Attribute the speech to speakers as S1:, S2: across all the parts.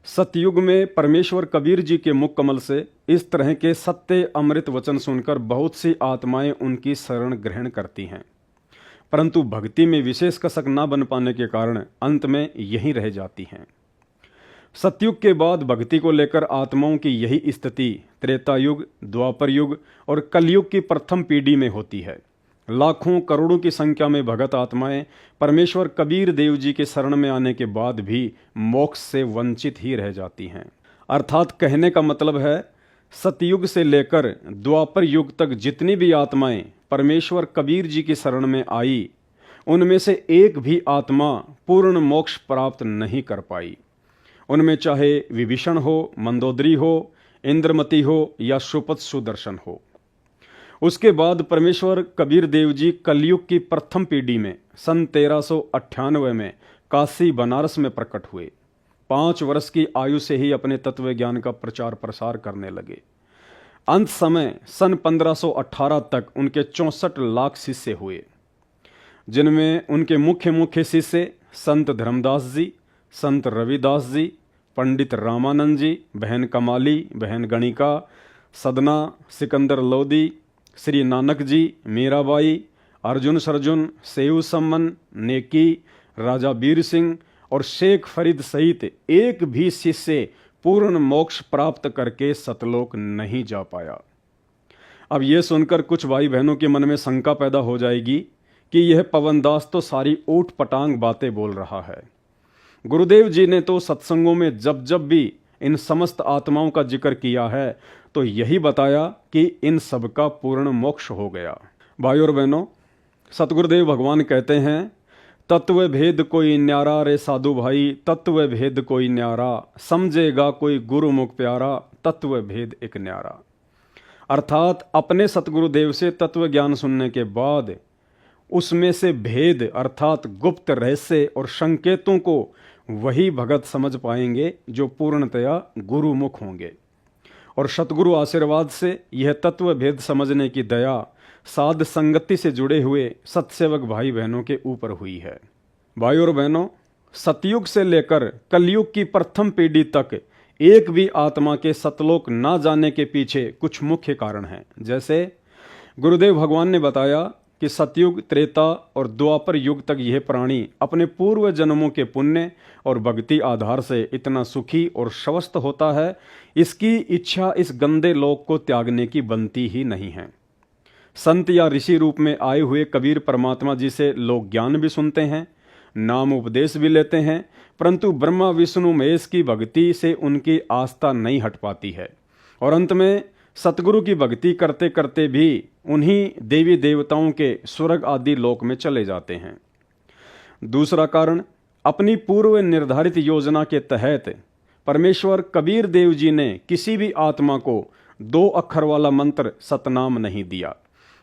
S1: सतयुग में परमेश्वर कबीर जी के मुख कमल से इस तरह के सत्य अमृत वचन सुनकर बहुत सी आत्माएं उनकी शरण ग्रहण करती हैं, परंतु भक्ति में विशेष कसक न बन पाने के कारण अंत में यहीं रह जाती हैं। सतयुग के बाद भक्ति को लेकर आत्माओं की यही स्थिति त्रेता युग, द्वापर युग और कलयुग की प्रथम पीढ़ी में होती है। लाखों करोड़ों की संख्या में भगत आत्माएं परमेश्वर कबीर देव जी के शरण में आने के बाद भी मोक्ष से वंचित ही रह जाती हैं। अर्थात कहने का मतलब है, सतयुग से लेकर द्वापर युग तक जितनी भी आत्माएं परमेश्वर कबीर जी की शरण में आई, उनमें से एक भी आत्मा पूर्ण मोक्ष प्राप्त नहीं कर पाई। उनमें चाहे विभीषण हो, मंदोदरी हो, इंद्रमती हो या सुपथ सुदर्शन हो। उसके बाद परमेश्वर कबीर देव जी कलयुग की प्रथम पीढ़ी में सन 1398 में काशी बनारस में प्रकट हुए। 5 वर्ष की आयु से ही अपने तत्व ज्ञान का प्रचार प्रसार करने लगे। अंत समय सन 1518 तक उनके 64 लाख शिष्य हुए, जिनमें उनके मुख्य शिष्य संत धर्मदास जी, संत रविदास जी, पंडित रामानंद जी, बहन कमाली, बहन गणिका, सदना, सिकंदर लोदी, श्री नानक जी, मीराबाई, अर्जुन सरजुन, सेऊ सम्मन, नेकी, राजा वीर सिंह और शेख फरीद सहित एक भी शिष्य पूर्ण मोक्ष प्राप्त करके सतलोक नहीं जा पाया। अब यह सुनकर कुछ भाई बहनों के मन में शंका पैदा हो जाएगी कि यह पवनदास तो सारी ऊट पटांग बातें बोल रहा है। गुरुदेव जी ने तो सत्संगों में जब जब भी इन समस्त आत्माओं का जिक्र किया है तो यही बताया कि इन सब का पूर्ण मोक्ष हो गया। भाई और बहनों, सतगुरुदेव भगवान कहते हैं, तत्व भेद कोई न्यारा रे साधु भाई, तत्व भेद कोई न्यारा, समझेगा कोई गुरुमुख प्यारा, तत्व भेद एक न्यारा। अर्थात अपने सतगुरुदेव से तत्व ज्ञान सुनने के बाद उसमें से भेद अर्थात गुप्त रहस्य और संकेतों को वही भगत समझ पाएंगे जो पूर्णतया गुरुमुख होंगे। और सतगुरु आशीर्वाद से यह तत्व भेद समझने की दया साध संगति से जुड़े हुए सत्सेवक भाई बहनों के ऊपर हुई है। भाई और बहनों, सतयुग से लेकर कलयुग की प्रथम पीढ़ी तक एक भी आत्मा के सतलोक ना जाने के पीछे कुछ मुख्य कारण हैं। जैसे गुरुदेव भगवान ने बताया कि सतयुग, त्रेता और द्वापर युग तक यह प्राणी अपने पूर्व जन्मों के पुण्य और भक्ति आधार से इतना सुखी और स्वस्थ होता है, इसकी इच्छा इस गंदे लोक को त्यागने की बनती ही नहीं है। संत या ऋषि रूप में आए हुए कबीर परमात्मा जी से लोग ज्ञान भी सुनते हैं, नाम उपदेश भी लेते हैं, परंतु ब्रह्मा विष्णु महेश की भक्ति से उनकी आस्था नहीं हट पाती है और अंत में सतगुरु की भक्ति करते करते भी उन्हीं देवी देवताओं के स्वर्ग आदि लोक में चले जाते हैं। दूसरा कारण, अपनी पूर्व निर्धारित योजना के तहत परमेश्वर कबीर देव जी ने किसी भी आत्मा को 2 अक्षर वाला मंत्र सतनाम नहीं दिया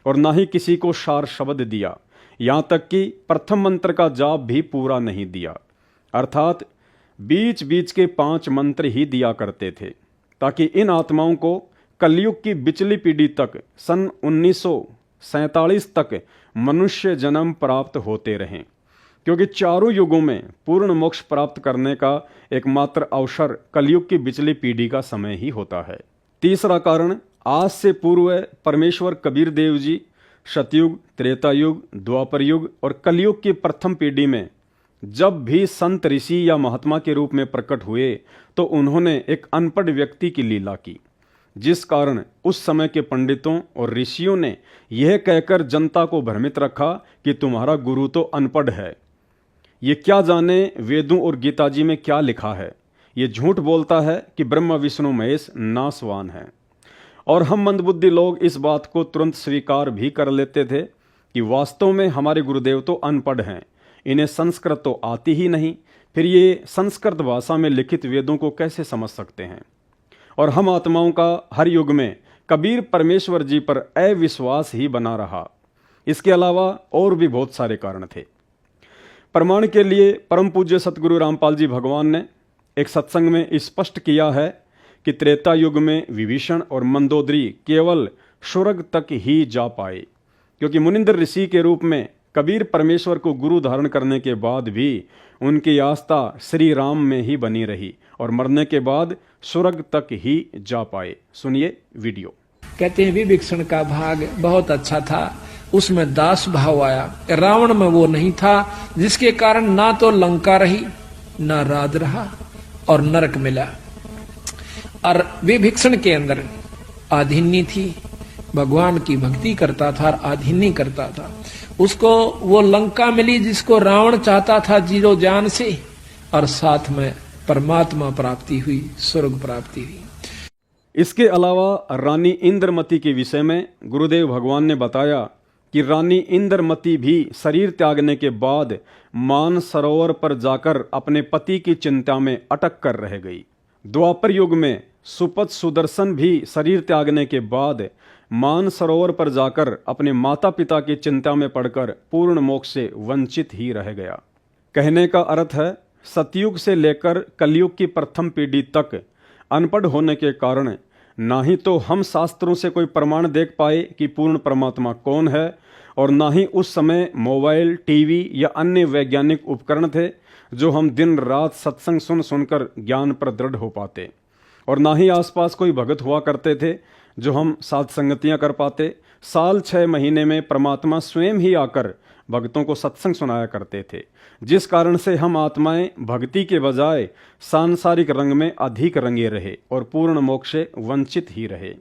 S1: और ना ही किसी को सार शब्द दिया, यहाँ तक कि प्रथम मंत्र का जाप भी पूरा नहीं दिया। अर्थात बीच बीच के 5 मंत्र ही दिया करते थे, ताकि इन आत्माओं को कलयुग की बिचली पीढ़ी तक सन 1947 तक मनुष्य जन्म प्राप्त होते रहें, क्योंकि चारों युगों में पूर्ण मोक्ष प्राप्त करने का एकमात्र अवसर कलयुग की बिचली पीढ़ी का समय ही होता है। तीसरा कारण, आज से पूर्व परमेश्वर कबीर देव जी सतयुग, त्रेता युग, द्वापर युग और कलयुग की प्रथम पीढ़ी में जब भी संत ऋषि या महात्मा के रूप में प्रकट हुए तो उन्होंने एक अनपढ़ व्यक्ति की लीला की, जिस कारण उस समय के पंडितों और ऋषियों ने यह कहकर जनता को भ्रमित रखा कि तुम्हारा गुरु तो अनपढ़ है, ये क्या जाने वेदों और गीता जी में क्या लिखा है, ये झूठ बोलता है कि ब्रह्मा विष्णु महेश नासवान है। और हम मंदबुद्धि लोग इस बात को तुरंत स्वीकार भी कर लेते थे कि वास्तव में हमारे गुरुदेव तो अनपढ़ हैं, इन्हें संस्कृत तो आती ही नहीं, फिर ये संस्कृत भाषा में लिखित वेदों को कैसे समझ सकते हैं। और हम आत्माओं का हर युग में कबीर परमेश्वर जी पर अविश्वास ही बना रहा। इसके अलावा और भी बहुत सारे कारण थे। प्रमाण के लिए परम पूज्य सतगुरु रामपाल जी भगवान ने एक सत्संग में स्पष्ट किया है कि त्रेता युग में विभीषण और मंदोदरी केवल स्वर्ग तक ही जा पाए, क्योंकि मुनिंद्र ऋषि के रूप में कबीर परमेश्वर को गुरु धारण करने के बाद भी उनकी आस्था श्री राम में ही बनी रही और मरने के बाद स्वर्ग तक ही जा पाए। सुनिए वीडियो।
S2: कहते हैं विभीषण का भाग बहुत अच्छा था, उसमें दास भाव आया। रावण में वो नहीं था, जिसके कारण ना तो लंका रही, ना राज रहा और नरक मिला। और विभीषण के अंदर आधिन्य थी, भगवान की भक्ति करता था और आधिन्य करता था। उसको वो लंका मिली जिसको रावण चाहता था जीरो जान से, और साथ में परमात्मा प्राप्ति हुई, स्वर्ग प्राप्ति हुई।
S1: इसके अलावा रानी इंद्रमती के विषय में गुरुदेव भगवान ने बताया कि रानी इंद्रमती भी शरीर त्यागने के बाद मान सरोवर पर जाकर अपने पति की चिंता में अटक कर रह गई। द्वापर युग में सुपथ सुदर्शन भी शरीर त्यागने के बाद मान सरोवर पर जाकर अपने माता पिता की चिंता में पड़कर पूर्ण मोक्ष से वंचित ही रह गया। कहने का अर्थ है, सतयुग से लेकर कलयुग की प्रथम पीढ़ी तक अनपढ़ होने के कारण ना ही तो हम शास्त्रों से कोई प्रमाण देख पाए कि पूर्ण परमात्मा कौन है, और ना ही उस समय मोबाइल, टीवी या अन्य वैज्ञानिक उपकरण थे जो हम दिन रात सत्संग सुन सुनकर ज्ञान पर दृढ़ हो पाते, और ना ही आसपास कोई भगत हुआ करते थे जो हम साथ संगतियाँ कर पाते। साल 6 महीने में परमात्मा स्वयं ही आकर भक्तों को सत्संग सुनाया करते थे, जिस कारण से हम आत्माएं भक्ति के बजाय सांसारिक रंग में अधिक रंगे रहे और पूर्ण मोक्ष से वंचित ही रहे।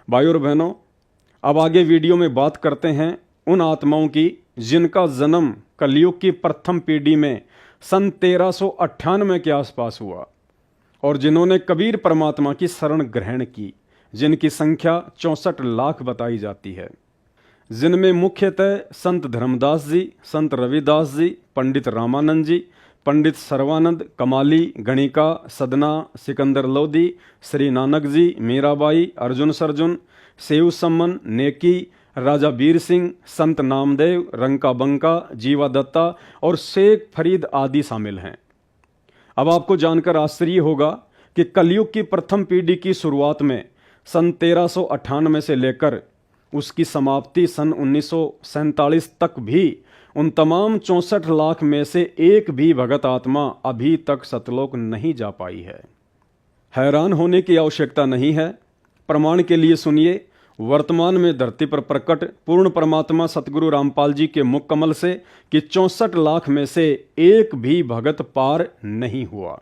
S1: भाइयों और बहनों, अब आगे वीडियो में बात करते हैं उन आत्माओं की जिनका जन्म कलयुग की प्रथम पीढ़ी में सन 1398 के आसपास हुआ और जिन्होंने कबीर परमात्मा की शरण ग्रहण की, जिनकी संख्या 64 लाख बताई जाती है, जिनमें मुख्यतः संत धर्मदास जी, संत रविदास जी, पंडित रामानंद जी, पंडित सर्वानंद, कमाली, गणिका, सदना, सिकंदर लोधी, श्री नानक जी, मीराबाई, अर्जुन सरजुन, सेव सम्मन, नेकी, राजा वीर सिंह, संत नामदेव, रंका बंका, जीवा दत्ता और शेख फरीद आदि शामिल हैं। अब आपको जानकर आश्चर्य होगा कि कलयुग की प्रथम पीढ़ी की शुरुआत में सन 1398 से लेकर उसकी समाप्ति सन 1947 तक भी उन तमाम 64 लाख में से एक भी भगत आत्मा अभी तक सतलोक नहीं जा पाई है। हैरान होने की आवश्यकता नहीं है। प्रमाण के लिए सुनिए, वर्तमान में धरती पर प्रकट पूर्ण परमात्मा सतगुरु रामपाल जी के मुख कमल से कि 64 लाख में से एक भी भगत पार नहीं हुआ।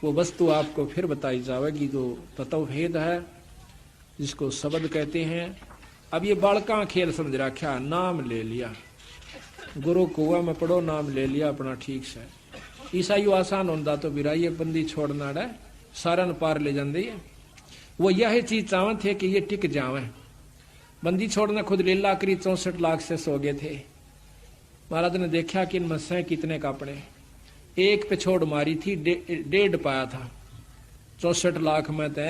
S2: वो वस्तु आपको फिर बताई जाएगी जो तत्व भेद है, जिसको शब्द कहते हैं। अब ये बालका खेल समझ रखा, नाम ले लिया, गुरु कुआ में पढ़ो, नाम ले लिया अपना ठीक से। ईसाई आसान होता तो बिराई बंदी छोड़ना है, सारन पार ले जाती है। वो यह चीज चाहते थे कि ये टिक जावे। बंदी छोड़ना खुद लीला करी, 64 लाख से सो गए थे। महाराज ने देखा कि इनमें से कितने कापड़े, एक पे छोड़ मारी थी, 1.5 पाया था। 64 लाख में तो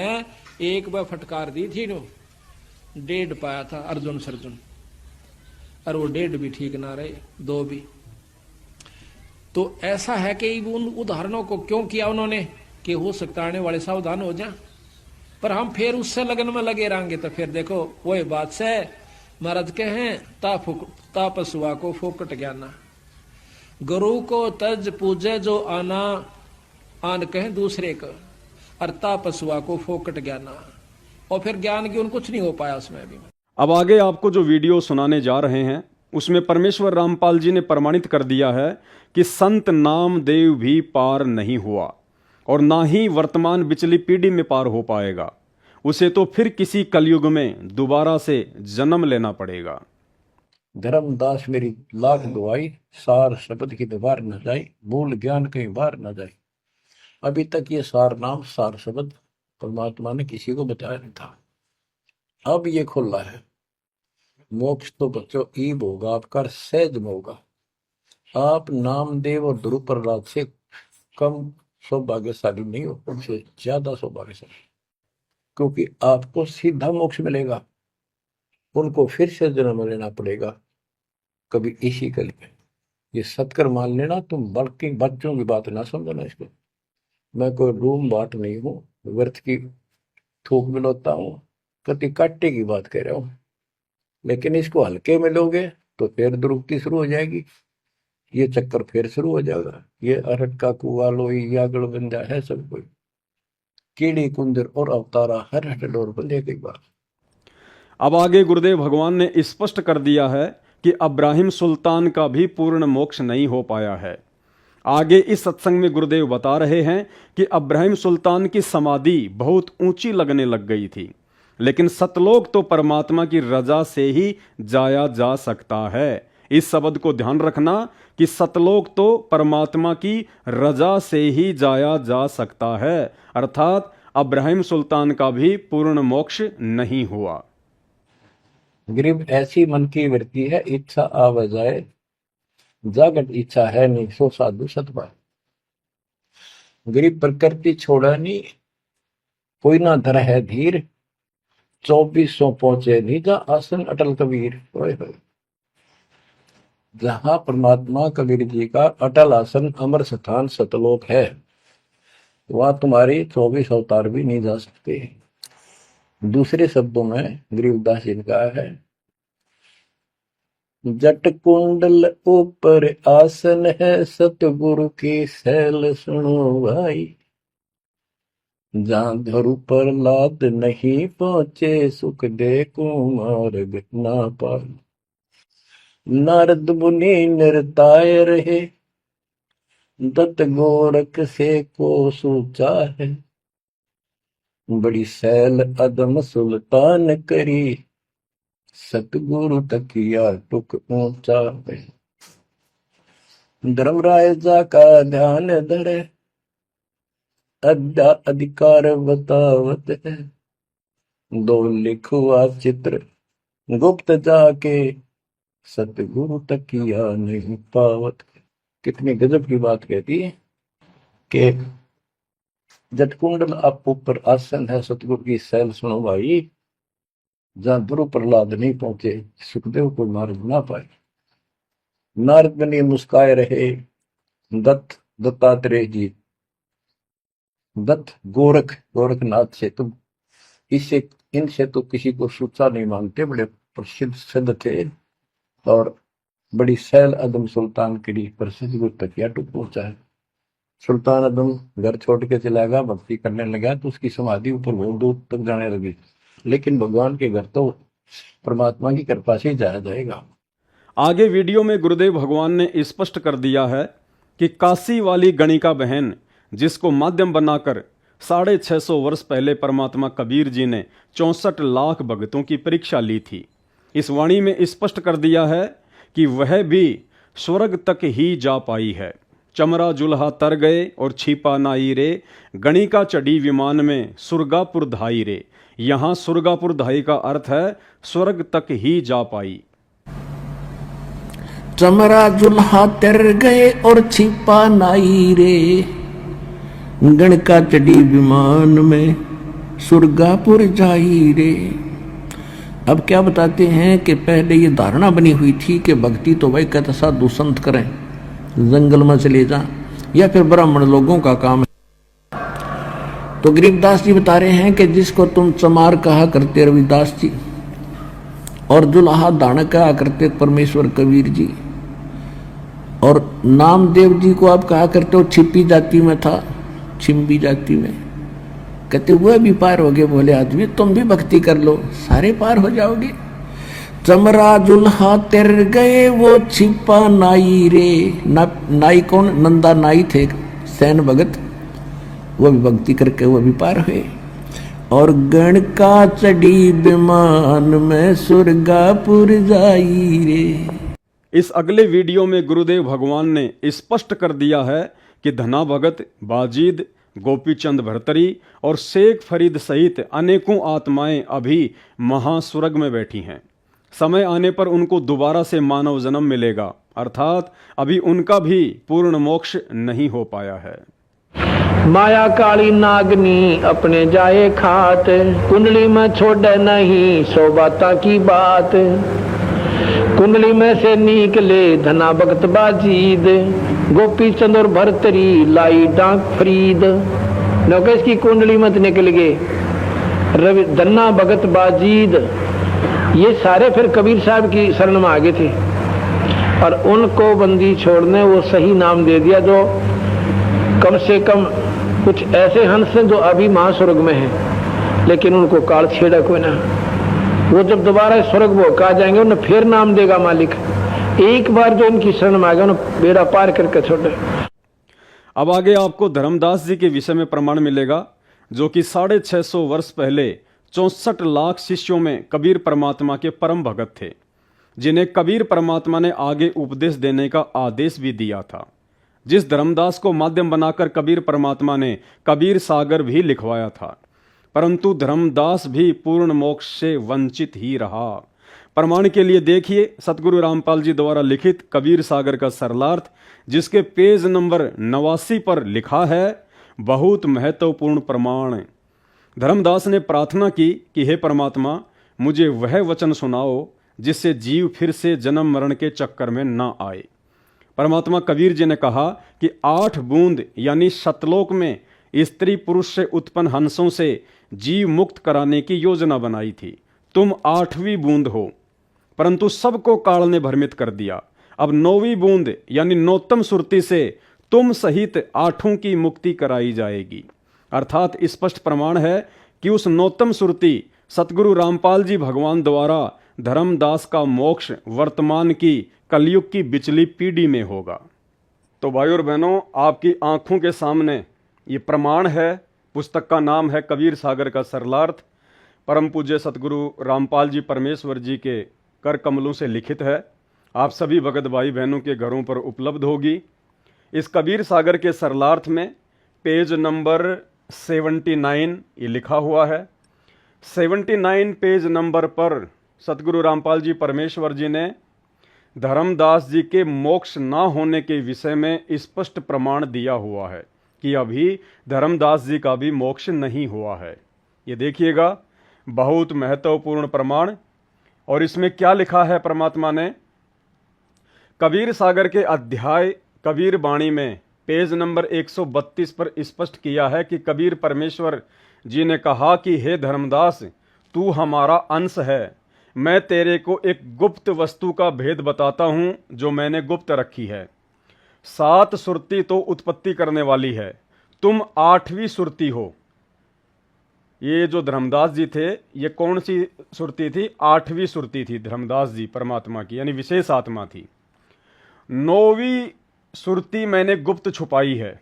S2: एक बार फटकार दी थी नो, 1.5 पाया था अर्जुन सरजुन, और वो 1.5 भी ठीक ना रहे, 2 भी। तो ऐसा है कि उन उदाहरणों को क्यों किया उन्होंने कि हो सकता आने वाले सावधान हो जाए, पर हम फिर उससे लगन में लगे रहेंगे तो फिर देखो वही बात से महाराज के हैं, तापसुआ को फोकट ज्ञाना, गुरु को तज पूजे जो आना, आन कहें दूसरे को, और तापसुआ को फोकट ज्ञाना, और फिर ज्ञान की उन कुछ नहीं हो पाया उसमें भी।
S1: अब आगे आपको जो वीडियो सुनाने जा रहे हैं उसमें परमेश्वर रामपाल जी ने प्रमाणित कर दिया है कि संत नामदेव भी पार नहीं हुआ और ना ही वर्तमान बिचली पीढ़ी में पार हो पाएगा। उसे तो फिर किसी कलयुग में दोबारा से जन्म लेना पड़ेगा।
S3: धर्मदास मेरी लाख गवाई, सार शब्द की दीवार न जाए, मूल ज्ञान कहीं बाहर न जाए। अभी तक ये सार नाम, सार शब्द परमात्मा ने किसी को बताया नहीं था, अब ये खुला है। मोक्ष तो बच्चों ईब होगा आपका, सहज में होगा। आप नामदेव और ध्रुव प्रहलाद से कम सौभाग्यशाली नहीं हो, उनसे ज्यादा सौभाग्यशाली, क्योंकि आपको सीधा मोक्ष मिलेगा। उनको फिर से जन्म लेना पड़ेगा कभी इसी कल में। ये सत्कर मान लेना, तुम बल्कि बच्चों की बात ना समझना इसको। मैं कोई रूम बात नहीं हूँ, व्यर्थ की थूक मिलोता हूँ, कति काटे की बात कह रहा हूँ, लेकिन इसको हल्के में लोगे तो फिर दुरुक्ति शुरू हो जाएगी, ये चक्कर फिर शुरू हो जाएगा। ये अरट का कुआ लोई या गड़बंदा है सब कोई, कीड़ी कुंदर और अवतारा हर हट डोर बंदे की बात।
S1: अब आगे गुरुदेव भगवान ने स्पष्ट कर दिया है कि अब्राहिम सुल्तान का भी पूर्ण मोक्ष नहीं हो पाया है। आगे इस सत्संग में गुरुदेव बता रहे हैं कि अब्राहिम सुल्तान की समाधि बहुत ऊंची लगने लग गई थी, लेकिन सतलोक तो परमात्मा की रजा से ही जाया जा सकता है। इस शब्द को ध्यान रखना कि सतलोक तो परमात्मा की रजा से ही जाया जा सकता है, अर्थात अब्राहिम सुल्तान का भी पूर्ण मोक्ष नहीं हुआ।
S3: गरीब ऐसी मन की वृत्ति है, इच्छा आव जाए, जागत इच्छा है नहीं, सो साधु सतपाल। गरीब प्रकृति छोड़ा नहीं, कोई ना धर है धीर, 2400 पहुंचे निजा आसन अटल कबीर। ओए होए, जहां परमात्मा कबीर जी का अटल आसन अमर स्थान सतलोक है, वहां तुम्हारी 24 अवतार भी नहीं जा सकते। दूसरे शब्दों में गरीबदास जी ने कहा है, जट कुंडल ऊपर आसन है, सतगुरु की सैल सुनो भाई। जहां धरु पर लाद नहीं पहुंचे, सुख दे कुमार्ग ना पाए। नारद मुनि निरताय रहे, दत्त गोरख से को सूचा है। बड़ी सैल अदम सुल्तान करी, सतगुरु तकिया टुक ऊंचा है। धर्मराजा का ध्यान धरे, अधिकार बतावत है। दो लिखुआ चित्र गुप्त जाके, सतगुरु तकिया नहीं पावत। कितनी गजब की बात कहती है कि जटकुंडल आप ऊपर आसन है, सतगुरु की सैल सुनो भाई। जहां ध्रुव प्रहलाद नहीं पहुंचे, सुखदेव को मार्ग ना पाए। नारद मुनि मुस्काए रहे, दत्तात्रेय जी, दत्त गोरखनाथ से तुम इससे इनसे तो किसी को सूचा नहीं मांगते, बड़े प्रसिद्ध सिद्ध थे। और बड़ी सैल अदम सुल्तान की प्रसिद्ध गुरु तकिया टुक पहुंचा है। सुल्तान अदम घर छोड़ के चला गया, भक्ति करने लगा, तो उसकी समाधि ऊपर बहुत दूर तक जाने लगी। लेकिन भगवान के घर तो परमात्मा की कृपा से ही जाया जाएगा।
S1: आगे वीडियो में गुरुदेव भगवान ने स्पष्ट कर दिया है कि काशी वाली गणिका बहन, जिसको माध्यम बनाकर 650 वर्ष पहले परमात्मा कबीर जी ने 64 लाख भक्तों की परीक्षा ली थी, इस वाणी में स्पष्ट कर दिया है कि वह भी स्वर्ग तक ही जा पाई है। चमरा जुल्हा तर गए और छिपा नाई रे, गणिका चढ़ी विमान में सुरगापुर धाई रे। यहाँ सुरगापुर धाई का अर्थ है स्वर्ग तक ही जा पाई।
S4: चमरा जुल्हा तर गए और छिपा नाई रे, गणिका चढ़ी विमान में सुरगापुर जाई रे। अब क्या बताते हैं कि पहले ये धारणा बनी हुई थी कि भक्ति तो भाई कहता साधु संत करें, जंगल में चले जा, या फिर ब्राह्मण लोगों का काम है। तो गरीबदास जी बता रहे हैं कि जिसको तुम चमार कहा करते रविदास जी, और जुल्हा दान कहा करते परमेश्वर कबीर जी, और नामदेव जी को आप कहा करते हो छिपी जाति में था, छिम्बी जाति में, कहते हुए भी पार हो गए। बोले आदमी तुम भी भक्ति कर लो, सारे पार हो जाओगे। चमरा जुल्हा तर गए वो छिपा नाई रे। नाई कौन? नंदा नाई थे, सैन भगत, वो भी भक्ति करके वो भी पार हुए। और गणका चढ़ी विमान में सुरगापुर जाई रे।
S1: इस अगले वीडियो में गुरुदेव भगवान ने स्पष्ट कर दिया है कि धना भगत, बाजीद, गोपीचंद भरतरी और शेख फरीद सहित अनेकों आत्माएं अभी महास्वर्ग में बैठी हैं। समय आने पर उनको दोबारा से मानव जन्म मिलेगा, अर्थात अभी उनका भी पूर्ण मोक्ष नहीं हो पाया है।
S4: माया काली नागनी अपने जाए खात, कुंडली में छोड़े नहीं सौ बाता की बात। कुंडली में से निकले धना भगत बाजीद, गोपी चंद और भरतरी लाई डांक फरीद। नौकेश की कुंडली मत निकल गए रवि धन्ना भगत बाजीद, ये सारे फिर कबीर साहब की शरण में आ गए थे।
S3: और उनको बंदी छोड़ने वो सही नाम दे दिया जो कम से कम कुछ ऐसे हंस हैं जो अभी महास्वर्ग में हैं, लेकिन उनको काल छेड़ा कोई ना। वो जब दोबारा स्वर्ग भोग आ जाएंगे उन्हें फिर नाम देगा मालिक। एक बार जो इनकी शरण मांगे उन्हें बेड़ा पार करके छोड़े।
S1: अब आगे आपको धर्मदास जी के विषय में प्रमाण मिलेगा, जो कि 650 वर्ष पहले 64 लाख शिष्यों में कबीर परमात्मा के परम भगत थे, जिन्हें कबीर परमात्मा ने आगे उपदेश देने का आदेश भी दिया था। जिस धर्मदास को माध्यम बनाकर कबीर परमात्मा ने कबीर सागर भी लिखवाया था, परंतु धर्मदास भी पूर्ण मोक्ष से वंचित ही रहा। प्रमाण के लिए देखिए सतगुरु रामपाल जी द्वारा लिखित कबीर सागर का सरलार्थ, जिसके पेज नंबर 89 पर लिखा है, बहुत महत्वपूर्ण प्रमाण। धर्मदास ने प्रार्थना की कि हे परमात्मा, मुझे वह वचन सुनाओ जिससे जीव फिर से जन्म मरण के चक्कर में न आए। परमात्मा कबीर जी ने कहा कि 8 बूंद यानी सतलोक में स्त्री पुरुष से उत्पन्न हंसों से जीव मुक्त कराने की योजना बनाई थी। तुम 8वीं बूंद हो, परंतु सबको काल ने भ्रमित कर दिया। अब 9वीं बूंद यानी नौतम सुरति से तुम सहित 8 की मुक्ति कराई जाएगी। अर्थात स्पष्ट प्रमाण है कि उस नौतम सुरति सतगुरु रामपाल जी भगवान द्वारा धर्मदास का मोक्ष वर्तमान की कलयुग की बिचली पीढ़ी में होगा। तो भाइयों और बहनों, आपकी आंखों के सामने ये प्रमाण है। पुस्तक का नाम है कबीर सागर का सरलार्थ, परम पूज्य सतगुरु रामपाल जी परमेश्वर जी के कर कमलों से लिखित है। आप सभी भगत भाई बहनों के घरों पर उपलब्ध होगी। इस कबीर सागर के सरलार्थ में पेज नंबर 79 ये लिखा हुआ है। 79 पेज नंबर पर सतगुरु रामपाल जी परमेश्वर जी ने धर्मदास जी के मोक्ष ना होने के विषय में स्पष्ट प्रमाण दिया हुआ है कि अभी धर्मदास जी का भी मोक्ष नहीं हुआ है। ये देखिएगा, बहुत महत्वपूर्ण प्रमाण। और इसमें क्या लिखा है परमात्मा ने? कबीर सागर के अध्याय कबीर बाणी में पेज नंबर 132 पर स्पष्ट किया है कि कबीर परमेश्वर जी ने कहा कि हे धर्मदास, तू हमारा अंश है। मैं तेरे को एक गुप्त वस्तु का भेद बताता हूं जो मैंने गुप्त रखी है। 7 सुरती तो उत्पत्ति करने वाली है, तुम 8वीं सुरती हो। ये जो धर्मदास जी थे, ये कौन सी सुरती थी? 8वीं सुरती थी धर्मदास जी परमात्मा की, यानी विशेष आत्मा थी। 9वीं सुरती मैंने गुप्त छुपाई है।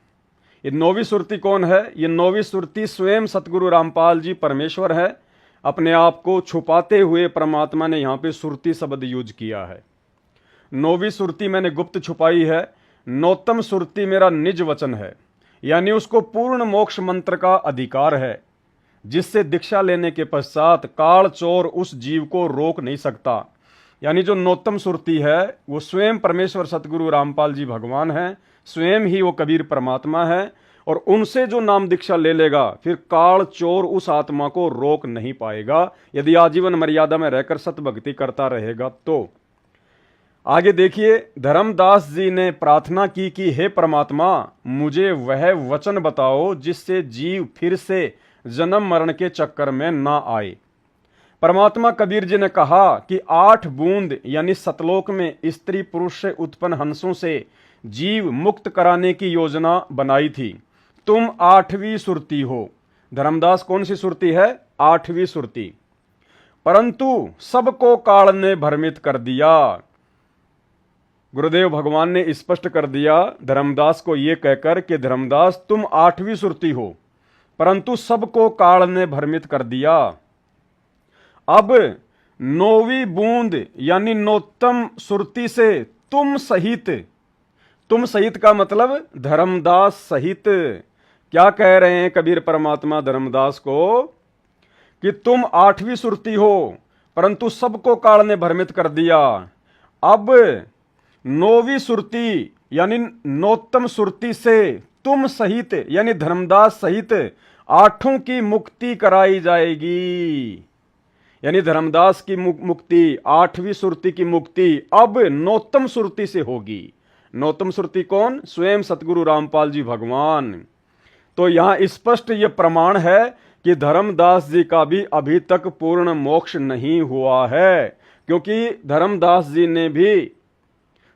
S1: ये 9वीं सुरती कौन है? ये 9वीं सुरती स्वयं सतगुरु रामपाल जी परमेश्वर है। अपने आप को छुपाते हुए परमात्मा ने यहाँ पे सुरती शब्द यूज किया है। 9वीं सुरती मैंने गुप्त छुपाई है। नौतम सुरती मेरा निज वचन है, यानी उसको पूर्ण मोक्ष मंत्र का अधिकार है, जिससे दीक्षा लेने के पश्चात काल चोर उस जीव को रोक नहीं सकता। यानी जो नौतम सुरती है वो स्वयं परमेश्वर सतगुरु रामपाल जी भगवान हैं, स्वयं ही वो कबीर परमात्मा है। और उनसे जो नाम दीक्षा ले लेगा फिर काल चोर उस आत्मा को रोक नहीं पाएगा, यदि आजीवन मर्यादा में रहकर सत भक्ति करता रहेगा तो। आगे देखिए, धर्मदास जी ने प्रार्थना की कि हे परमात्मा, मुझे वह वचन बताओ जिससे जीव फिर से जन्म मरण के चक्कर में ना आए। परमात्मा कबीर जी ने कहा कि 8 बूंद यानी सतलोक में स्त्री पुरुष से उत्पन्न हंसों से जीव मुक्त कराने की योजना बनाई थी। तुम 8वीं सुरती हो। धर्मदास कौन सी सुरती है? 8वीं सुरती। परंतु सबको काल ने भ्रमित कर दिया। गुरुदेव भगवान ने स्पष्ट कर दिया धर्मदास को यह कहकर कि धर्मदास तुम 8वीं सुरती हो, परंतु सबको काल ने भ्रमित कर दिया। अब 9वीं बूंद यानी नौतम सुरती से तुम सहित, तुम सहित का मतलब धर्मदास सहित। क्या कह रहे हैं कबीर परमात्मा धर्मदास को? कि तुम 8वीं सुरती हो, परंतु सबको काल ने भ्रमित कर दिया। अब 9वीं सुरती यानी नौतम सुरती से तुम सहित यानी धर्मदास सहित 8 की मुक्ति कराई जाएगी। यानी धर्मदास की मुक्ति, 8वीं सुरती की मुक्ति अब नौतम सुरती से होगी। नौतम सुरती कौन? स्वयं सतगुरु रामपाल जी भगवान। तो यहां स्पष्ट ये प्रमाण है कि धर्मदास जी का भी अभी तक पूर्ण मोक्ष नहीं हुआ है, क्योंकि धर्मदास जी ने भी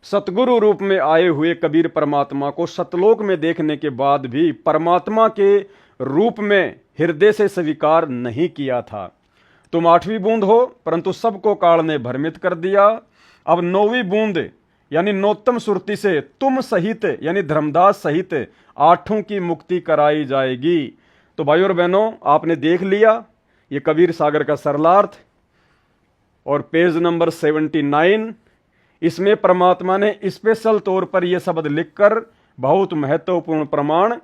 S1: सतगुरु रूप में आए हुए कबीर परमात्मा को सतलोक में देखने के बाद भी परमात्मा के रूप में हृदय से स्वीकार नहीं किया था। तुम 8वीं बूंद हो, परंतु सबको काल ने भ्रमित कर दिया। अब 9वीं बूंद यानी नोत्तम सुरति से तुम सहित यानी धर्मदास सहित 8 की मुक्ति कराई जाएगी। तो भाइयों और बहनों, आपने देख लिया ये कबीर सागर का सरलार्थ और पेज नंबर 79। इसमें परमात्मा ने स्पेशल तौर पर यह शब्द लिखकर बहुत महत्वपूर्ण प्रमाण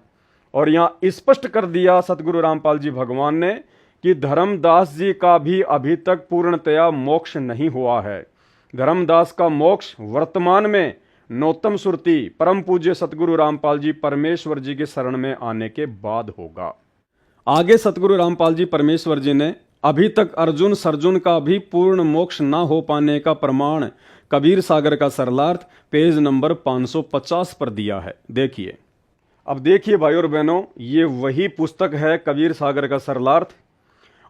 S1: और यहाँ स्पष्ट कर दिया सतगुरु रामपाल जी भगवान ने कि धर्मदास जी का भी अभी तक पूर्णतया मोक्ष नहीं हुआ है। धर्मदास का मोक्ष वर्तमान में नौतम सुरति परम पूज्य सतगुरु रामपाल जी परमेश्वर जी के शरण में आने के बाद होगा। आगे सतगुरु रामपाल जी परमेश्वर जी ने अभी तक अर्जुन सर्जुन का भी पूर्ण मोक्ष न हो पाने का प्रमाण कबीर सागर का सरलार्थ पेज नंबर 550 पर दिया है। देखिए, अब देखिए भाइयों और बहनों, ये वही पुस्तक है कबीर सागर का सरलार्थ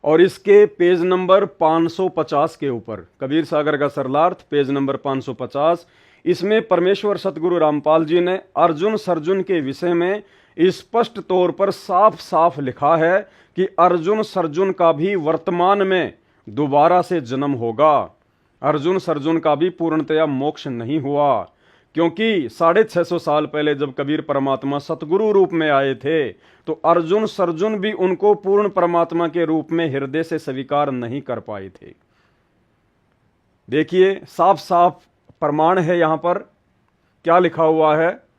S1: और इसके पेज नंबर 550 के ऊपर कबीर सागर का सरलार्थ पेज नंबर 550, इसमें परमेश्वर सतगुरु रामपाल जी ने अर्जुन सर्जुन के विषय में स्पष्ट तौर पर साफ साफ लिखा है कि अर्जुन सर्जुन का भी वर्तमान में दोबारा से जन्म होगा। अर्जुन सर्जुन का भी पूर्णतया मोक्ष नहीं हुआ, क्योंकि 650 साल पहले जब कबीर परमात्मा सतगुरु रूप में आए थे तो अर्जुन सर्जुन भी उनको पूर्ण परमात्मा के रूप में हृदय से स्वीकार नहीं कर पाए थे। देखिए, साफ साफ प्रमाण है। यहां पर क्या लिखा हुआ है?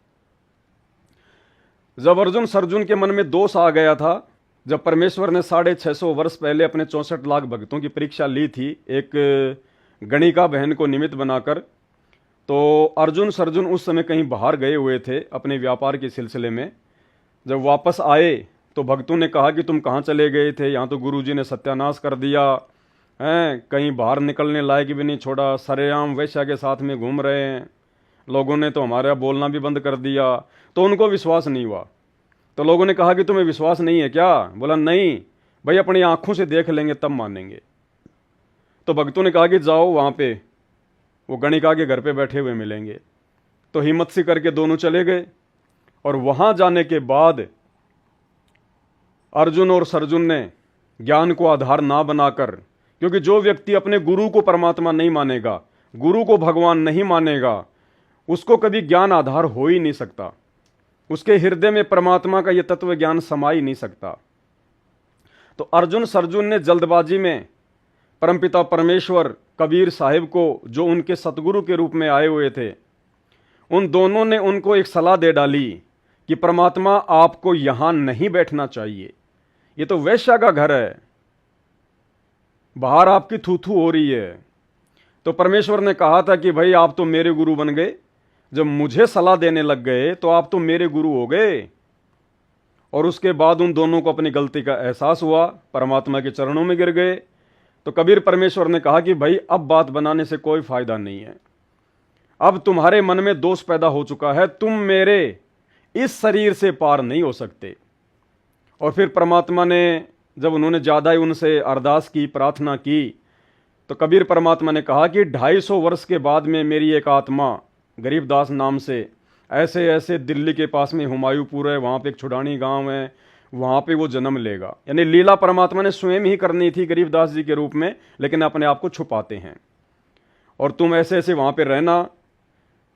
S1: जब अर्जुन सर्जुन के मन में दोष आ गया था, जब परमेश्वर ने 650 वर्ष पहले अपने 64 लाख भक्तों की परीक्षा ली थी एक गणिका बहन को निमित्त बनाकर, तो अर्जुन सर्जुन उस समय कहीं बाहर गए हुए थे अपने व्यापार के सिलसिले में। जब वापस आए तो भक्तों ने कहा कि तुम कहाँ चले गए थे, यहाँ तो गुरुजी ने सत्यानाश कर दिया है, कहीं बाहर निकलने लायक भी नहीं छोड़ा, सरेआम वैश्या के साथ में घूम रहे हैं, लोगों ने तो हमारा बोलना भी बंद कर दिया। तो उनको विश्वास नहीं हुआ। तो लोगों ने कहा कि तुम्हें विश्वास नहीं है क्या? बोला नहीं भाई, अपनी आंखों से देख लेंगे तब मानेंगे। तो भक्तों ने कहा कि जाओ वहाँ पे वो गणिका के घर पे बैठे हुए मिलेंगे। तो हिम्मत सी करके दोनों चले गए और वहाँ जाने के बाद अर्जुन और सर्जुन ने ज्ञान को आधार ना बनाकर, क्योंकि जो व्यक्ति अपने गुरु को परमात्मा नहीं मानेगा, गुरु को भगवान नहीं मानेगा, उसको कभी ज्ञान आधार हो ही नहीं सकता, उसके हृदय में परमात्मा का यह तत्व ज्ञान समा ही नहीं सकता। तो अर्जुन सर्जुन ने जल्दबाजी में परमपिता परमेश्वर कबीर साहिब को, जो उनके सतगुरु के रूप में आए हुए थे, उन दोनों ने उनको एक सलाह दे डाली कि परमात्मा आपको यहां नहीं बैठना चाहिए, ये तो वैश्या का घर है, बाहर आपकी थू थू हो रही है। तो परमेश्वर ने कहा था कि भाई आप तो मेरे गुरु बन गए, जब मुझे सलाह देने लग गए तो आप तो मेरे गुरु हो गए। और उसके बाद उन दोनों को अपनी गलती का एहसास हुआ, परमात्मा के चरणों में गिर गए। तो कबीर परमेश्वर ने कहा कि भाई अब बात बनाने से कोई फायदा नहीं है, अब तुम्हारे मन में दोष पैदा हो चुका है, तुम मेरे इस शरीर से पार नहीं हो सकते। और फिर परमात्मा ने जब उन्होंने ज़्यादा ही उनसे अरदास की, प्रार्थना की, तो कबीर परमात्मा ने कहा कि 250 वर्ष के बाद में मेरी एक आत्मा गरीबदास नाम से ऐसे ऐसे दिल्ली के पास में हुमायूंपुर है, वहाँ पे एक छुड़ानी गांव है, वहाँ पे वो जन्म लेगा। यानी लीला परमात्मा ने स्वयं ही करनी थी गरीबदास जी के रूप में, लेकिन अपने आप को छुपाते हैं। और तुम ऐसे ऐसे वहाँ पे रहना,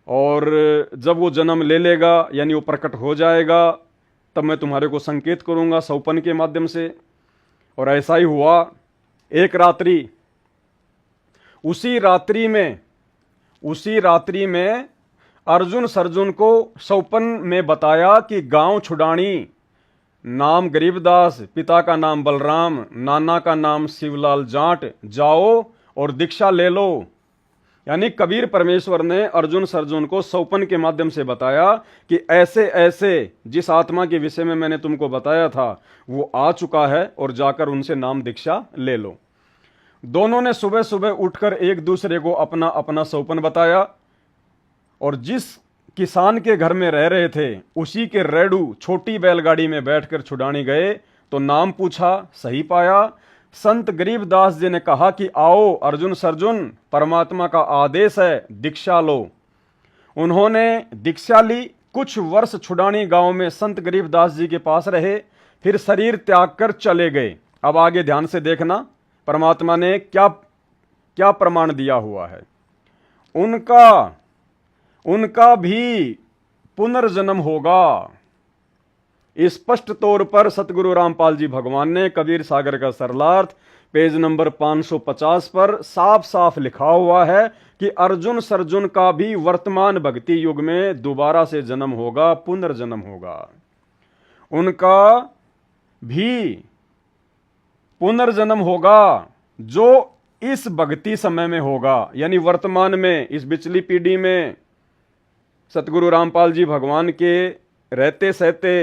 S1: और जब वो जन्म ले लेगा यानी वो प्रकट हो जाएगा, तब मैं तुम्हारे को संकेत करूँगा सौपन के माध्यम से। और ऐसा ही हुआ। एक रात्रि, उसी रात्रि में अर्जुन सर्जुन को सौपन में बताया कि गांव छुड़ानी, नाम गरीबदास, पिता का नाम बलराम, नाना का नाम शिवलाल जाट, जाओ और दीक्षा ले लो। यानी कबीर परमेश्वर ने अर्जुन सर्जुन को सौपन के माध्यम से बताया कि ऐसे ऐसे जिस आत्मा के विषय में मैंने तुमको बताया था वो आ चुका है, और जाकर उनसे नाम दीक्षा ले लो। दोनों ने सुबह सुबह उठकर एक दूसरे को अपना अपना सौपन बताया, और जिस किसान के घर में रह रहे थे उसी के रेडू छोटी बैलगाड़ी में बैठकर छुड़ानी गए। तो नाम पूछा, सही पाया। संत गरीबदास जी ने कहा कि आओ अर्जुन सर्जुन, परमात्मा का आदेश है, दीक्षा लो। उन्होंने दीक्षा ली, कुछ वर्ष छुडानी गांव में संत गरीबदास जी के पास रहे, फिर शरीर त्याग कर चले गए। अब आगे ध्यान से देखना, परमात्मा ने क्या क्या प्रमाण दिया हुआ है। उनका भी पुनर्जन्म होगा। स्पष्ट तौर पर सतगुरु रामपाल जी भगवान ने कबीर सागर का सरलार्थ पेज नंबर 550 पर साफ साफ लिखा हुआ है कि अर्जुन सर्जुन का भी वर्तमान भक्ति युग में दोबारा से जन्म होगा, पुनर्जन्म होगा। उनका भी पुनर्जन्म होगा जो इस भक्ति समय में होगा, यानी वर्तमान में, इस बिचली पीढ़ी में सतगुरु रामपाल जी भगवान के रहते सहते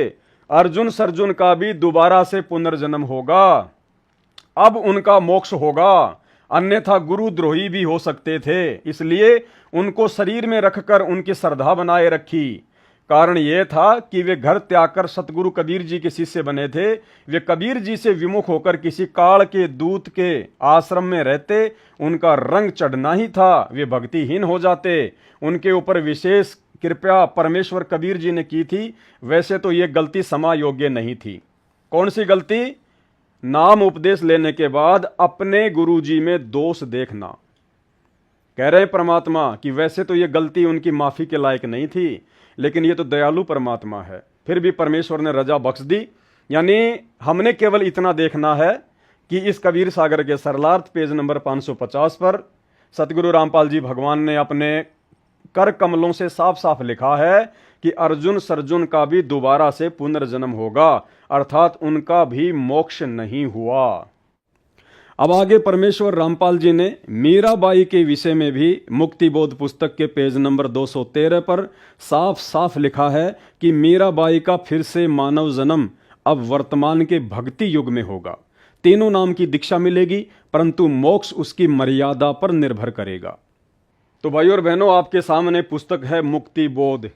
S1: अर्जुन सर्जुन का भी दोबारा से पुनर्जन्म होगा। अब उनका मोक्ष होगा, अन्यथा गुरुद्रोही भी हो सकते थे, इसलिए उनको शरीर में रखकर उनकी श्रद्धा बनाए रखी। कारण यह था कि वे घर त्याग कर सतगुरु कबीर जी के शिष्य बने थे। वे कबीर जी से विमुख होकर किसी काल के दूत के आश्रम में रहते, उनका रंग चढ़ना ही था, वे भक्तिहीन हो जाते। उनके ऊपर विशेष कृपया परमेश्वर कबीर जी ने की थी। वैसे तो यह गलती समा योग्य नहीं थी। कौन सी गलती? नाम उपदेश लेने के बाद अपने गुरुजी में दोष देखना। कह रहे हैं परमात्मा कि वैसे तो यह गलती उनकी माफी के लायक नहीं थी, लेकिन ये तो दयालु परमात्मा है, फिर भी परमेश्वर ने रजा बख्श दी। यानी हमने केवल इतना देखना है कि इस कबीर सागर के सरलार्थ पेज नंबर 550 पर सतगुरु रामपाल जी भगवान ने अपने कर कमलों से साफ साफ लिखा है कि अर्जुन सर्जुन का भी दोबारा से पुनर्जन्म होगा, अर्थात उनका भी मोक्ष नहीं हुआ। अब आगे परमेश्वर रामपाल जी ने मीराबाई के विषय में भी मुक्ति बोध पुस्तक के पेज नंबर 213 पर साफ साफ लिखा है कि मीराबाई का फिर से मानव जन्म अब वर्तमान के भक्ति युग में होगा। तीनों नाम की दीक्षा मिलेगी, परंतु मोक्ष उसकी मर्यादा पर निर्भर करेगा। तो भाइयों और बहनों, आपके सामने पुस्तक है मुक्ति बोध,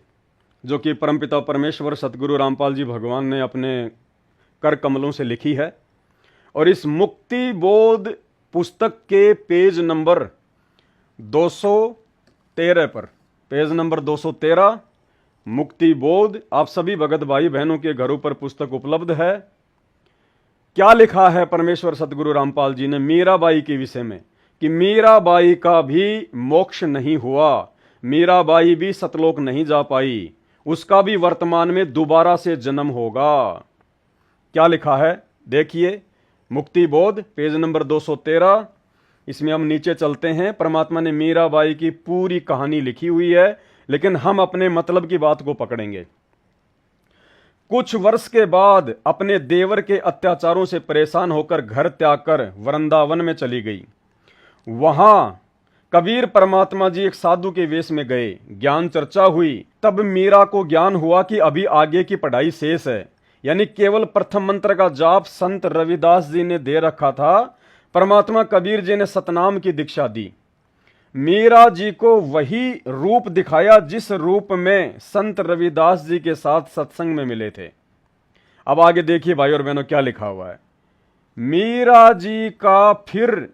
S1: जो कि परमपिता परमेश्वर सतगुरु रामपाल जी भगवान ने अपने कर कमलों से लिखी है। और इस मुक्ति बोध पुस्तक के पेज नंबर 213 पर, पेज नंबर 213 मुक्ति बोध, आप सभी भगत भाई बहनों के घरों पर पुस्तक उपलब्ध है। क्या लिखा है परमेश्वर सतगुरु रामपाल जी ने मीराबाई के विषय में कि मीराबाई का भी मोक्ष नहीं हुआ, मीराबाई भी सतलोक नहीं जा पाई, उसका भी वर्तमान में दोबारा से जन्म होगा। क्या लिखा है देखिए, मुक्ति बोध पेज नंबर 213। इसमें हम नीचे चलते हैं। परमात्मा ने मीराबाई की पूरी कहानी लिखी हुई है, लेकिन हम अपने मतलब की बात को पकड़ेंगे। कुछ वर्ष के बाद अपने देवर के अत्याचारों से परेशान होकर घर त्याग कर वृंदावन में चली गई। वहां कबीर परमात्मा जी एक साधु के वेश में गए, ज्ञान चर्चा हुई। तब मीरा को ज्ञान हुआ कि अभी आगे की पढ़ाई शेष है, यानी केवल प्रथम मंत्र का जाप संत रविदास जी ने दे रखा था। परमात्मा कबीर जी ने सतनाम की दीक्षा दी। मीरा जी को वही रूप दिखाया जिस रूप में संत रविदास जी के साथ सत्संग में मिले थे। अब आगे देखिए भाई और बहनों क्या लिखा हुआ है। मीरा जी का फिर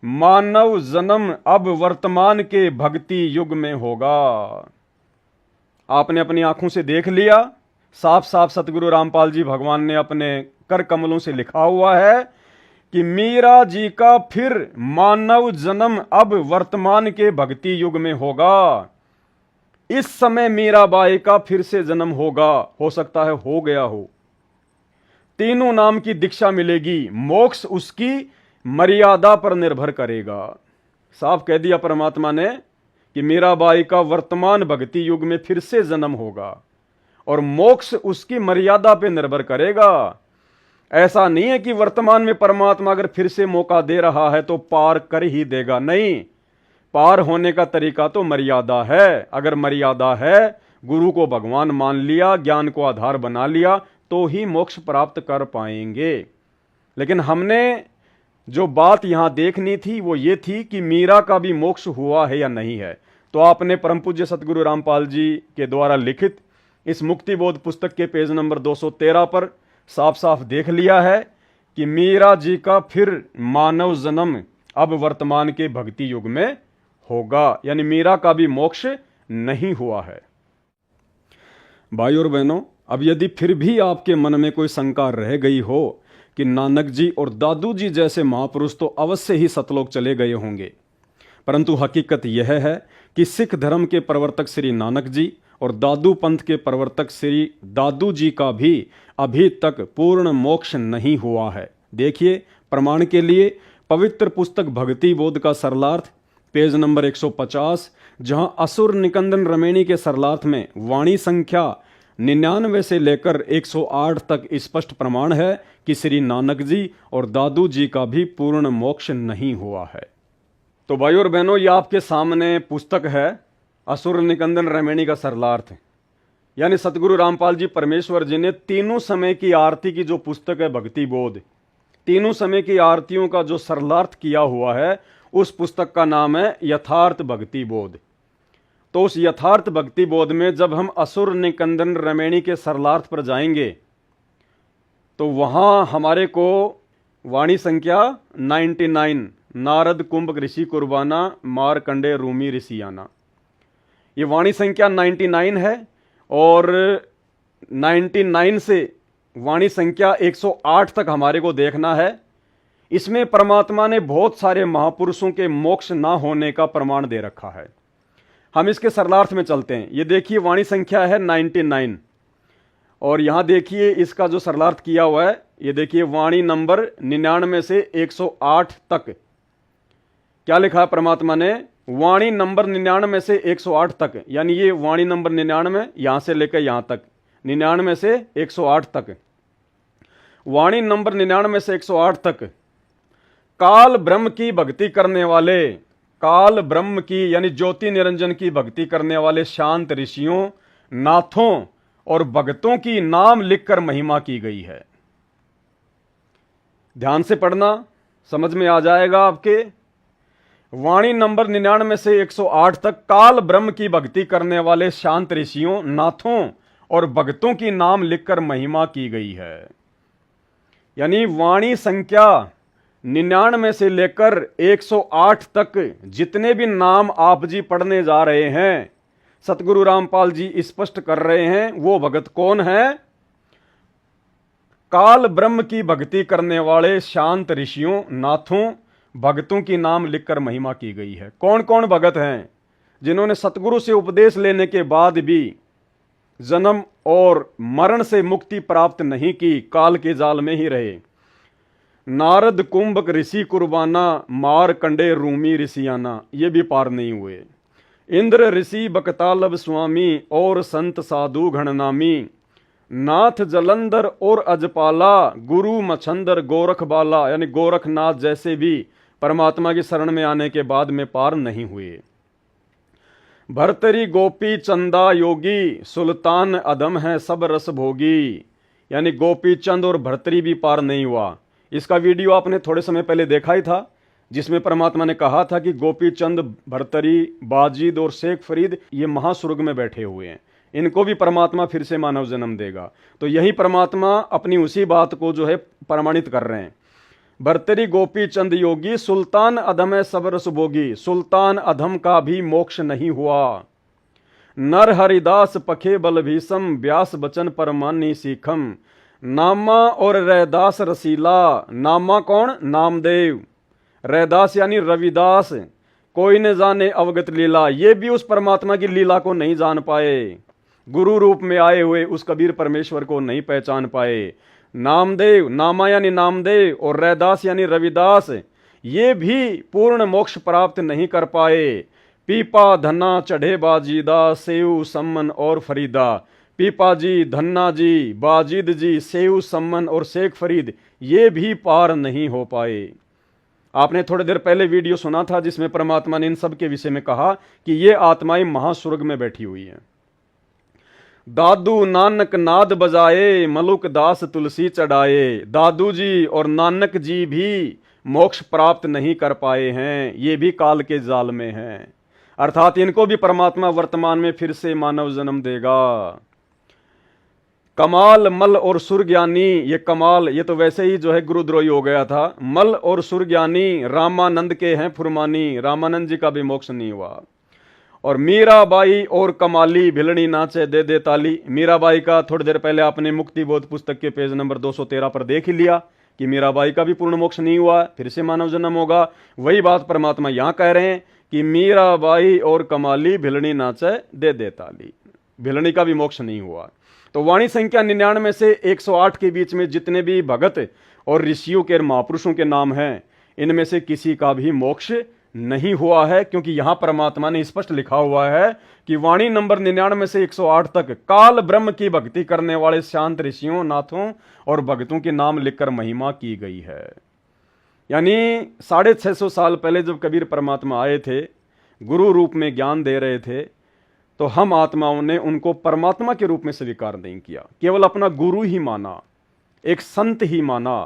S1: मानव जन्म अब वर्तमान के भक्ति युग में होगा। आपने अपनी आंखों से देख लिया, साफ साफ सतगुरु रामपाल जी भगवान ने अपने कर कमलों से लिखा हुआ है कि मीरा जी का फिर मानव जन्म अब वर्तमान के भक्ति युग में होगा। इस समय मीराबाई का फिर से जन्म होगा, हो सकता है हो गया हो। तीनों नाम की दीक्षा मिलेगी, मोक्ष उसकी मर्यादा पर निर्भर करेगा। साफ कह दिया परमात्मा ने कि मीराबाई का वर्तमान भक्ति युग में फिर से जन्म होगा और मोक्ष उसकी मर्यादा पर निर्भर करेगा। ऐसा नहीं है कि वर्तमान में परमात्मा अगर फिर से मौका दे रहा है तो पार कर ही देगा, नहीं। पार होने का तरीका तो मर्यादा है। अगर मर्यादा है, गुरु को भगवान मान लिया, ज्ञान को आधार बना लिया, तो ही मोक्ष प्राप्त कर पाएंगे। लेकिन हमने जो बात यहां देखनी थी वो ये थी कि मीरा का भी मोक्ष हुआ है या नहीं है। तो आपने परम पूज्य सतगुरु रामपाल जी के द्वारा लिखित इस मुक्ति बोध पुस्तक के पेज नंबर 213 पर साफ साफ देख लिया है कि मीरा जी का फिर मानव जन्म अब वर्तमान के भक्ति युग में होगा, यानी मीरा का भी मोक्ष नहीं हुआ है। भाई और बहनों, अब यदि फिर भी आपके मन में कोई शंका रह गई हो कि नानक जी और दादू जी जैसे महापुरुष तो अवश्य ही सतलोक चले गए होंगे, परंतु हकीकत यह है कि सिख धर्म के प्रवर्तक श्री नानक जी और दादू पंथ के प्रवर्तक श्री दादू जी का भी अभी तक पूर्ण मोक्ष नहीं हुआ है। देखिए, प्रमाण के लिए पवित्र पुस्तक भक्ति बोध का सरलार्थ पेज नंबर 150, जहां असुर निकंदन रमेणी के सरलार्थ में वाणी संख्या 99 से लेकर 108 तक स्पष्ट प्रमाण है कि श्री नानक जी और दादू जी का भी पूर्ण मोक्ष नहीं हुआ है। तो भाई और बहनों, ये आपके सामने पुस्तक है असुर निकंदन रमेणी का सरलार्थ, यानी सतगुरु रामपाल जी परमेश्वर जी ने तीनों समय की आरती की जो पुस्तक है भक्ति बोध, तीनों समय की आरतियों का जो सरलार्थ किया हुआ है, उस पुस्तक का नाम है यथार्थ भक्ति बोध। तो उस यथार्थ भक्ति बोध में जब हम असुर निकंदन रमेणी के सरलार्थ पर जाएंगे तो वहां हमारे को वाणी संख्या 99, नारद कुंभ ऋषि कुर्बाना मारकंडे रूमी ऋषियाना, ये वाणी संख्या 99 है और 99 से वाणी संख्या 108 तक हमारे को देखना है। इसमें परमात्मा ने बहुत सारे महापुरुषों के मोक्ष ना होने का प्रमाण दे रखा है। हम इसके सरलार्थ में चलते हैं। ये देखिए, वाणी संख्या है 99 और यहां देखिए इसका जो सरलार्थ किया हुआ है, ये देखिए वाणी नंबर 99 से 108 तक क्या लिखा है परमात्मा ने, वाणी नंबर 99 से 108 तक, यानी ये वाणी नंबर 99 यहां से लेकर यहां तक, 99 से 108 तक, वाणी नंबर 99 से 108 तक काल ब्रह्म की भक्ति करने वाले, काल ब्रह्म की यानी ज्योति निरंजन की भक्ति करने वाले शांत ऋषियों, नाथों और भक्तों की नाम लिखकर महिमा की गई है। ध्यान से पढ़ना, समझ में आ जाएगा आपके। वाणी नंबर 99 से 108 तक काल ब्रह्म की भक्ति करने वाले शांत ऋषियों, नाथों और भक्तों की नाम लिखकर महिमा की गई है। यानी वाणी संख्या 99 से लेकर 108 तक जितने भी नाम आप जी पढ़ने जा रहे हैं, सतगुरु रामपाल जी स्पष्ट कर रहे हैं वो भगत कौन है, काल ब्रह्म की भक्ति करने वाले शांत ऋषियों, नाथों, भक्तों की नाम लिखकर महिमा की गई है। कौन कौन भगत हैं जिन्होंने सतगुरु से उपदेश लेने के बाद भी जन्म और मरण से मुक्ति प्राप्त नहीं की, काल के जाल में ही रहे। नारद कुंभक ऋषि कुर्बाना मारकंडे रूमी ऋषियाना, ये भी पार नहीं हुए। इंद्र ऋषि बकतालब स्वामी और संत साधु घणनामी, नाथ जलंधर और अजपाला, गुरु मछंदर गोरख बाला, यानी गोरखनाथ जैसे भी परमात्मा की शरण में आने के बाद में पार नहीं हुए। भरतरी गोपी चंदा योगी, सुल्तान अदम है सब रस भोगी, यानी गोपी चंद और भरतरी भी पार नहीं हुआ। इसका वीडियो आपने थोड़े समय पहले देखा ही था, जिसमें परमात्मा ने कहा था कि गोपी चंद, भरतरी, बाजिद और शेख फरीद ये महास्वर्ग में बैठे हुए हैं, इनको भी परमात्मा फिर से मानव जन्म देगा। तो यही परमात्मा अपनी उसी बात को जो है प्रमाणित कर रहे हैं। भरतरी गोपी चंद योगी, सुल्तान अधम है सब रस भोगी, सुल्तान अधम का भी मोक्ष नहीं हुआ। नर हरिदास पखे बल भीषम, व्यास बचन परमानी सीखम, नामा और रैदास रसीला, नामा कौन, नामदेव, रैदास यानी रविदास, कोई न जाने अवगत लीला, ये भी उस परमात्मा की लीला को नहीं जान पाए। गुरु रूप में आए हुए उस कबीर परमेश्वर को नहीं पहचान पाए। नामदेव, नामा यानी नामदेव और रैदास यानी रविदास, ये भी पूर्ण मोक्ष प्राप्त नहीं कर पाए। पीपा धन्ना चढ़े बाजीदा, सेऊ सम्मन और फरीदा, पीपा जी, धन्ना जी, बाजिद जी, सेऊ सम्मन और शेख फरीद ये भी पार नहीं हो पाए। आपने थोड़ी देर पहले वीडियो सुना था जिसमें परमात्मा ने इन सब के विषय में कहा कि ये आत्माएं महास्वर्ग में बैठी हुई हैं। दादू नानक नाद बजाए, मलुक दास तुलसी चढ़ाए, दादू जी और नानक जी भी मोक्ष प्राप्त नहीं कर पाए हैं, ये भी काल के जाल में हैं। अर्थात इनको भी परमात्मा वर्तमान में फिर से मानव जन्म देगा। कमाल, मल और सुरज्ञानी, ये कमाल ये तो वैसे ही जो है गुरुद्रोही हो गया था। मल और सुरज्ञानी रामानंद के हैं फुरमानी, रामानंद जी का भी मोक्ष नहीं हुआ। और मीराबाई और कमाली भिलनी नाचे दे दे ताली। मीराबाई का थोड़ी देर पहले आपने मुक्ति बोध पुस्तक के पेज नंबर 213 पर देख ही लिया कि मीराबाई का भी पूर्ण मोक्ष नहीं हुआ, फिर से मानव जन्म होगा। वही बात परमात्मा यहां कह रहे हैं कि मीराबाई और कमाली भिलनी नाचे दे दे ताली, भिलनी का भी मोक्ष नहीं हुआ। तो वाणी संख्या 99 से 108 के बीच में जितने भी भगत और ऋषियों के महापुरुषों के नाम हैं, इनमें से किसी का भी मोक्ष नहीं हुआ है, क्योंकि यहां परमात्मा ने स्पष्ट लिखा हुआ है कि वाणी नंबर 99 से 108 तक काल ब्रह्म की भक्ति करने वाले शांत ऋषियों, नाथों और भक्तों के नाम लिखकर महिमा की गई है। यानी 650 साल पहले जब कबीर परमात्मा आए थे, गुरु रूप में ज्ञान दे रहे थे, तो हम आत्माओं ने उनको परमात्मा के रूप में स्वीकार नहीं किया, केवल अपना गुरु ही माना, एक संत ही माना,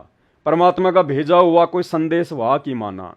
S1: परमात्मा का भेजा हुआ कोई संदेश वाहक ही माना।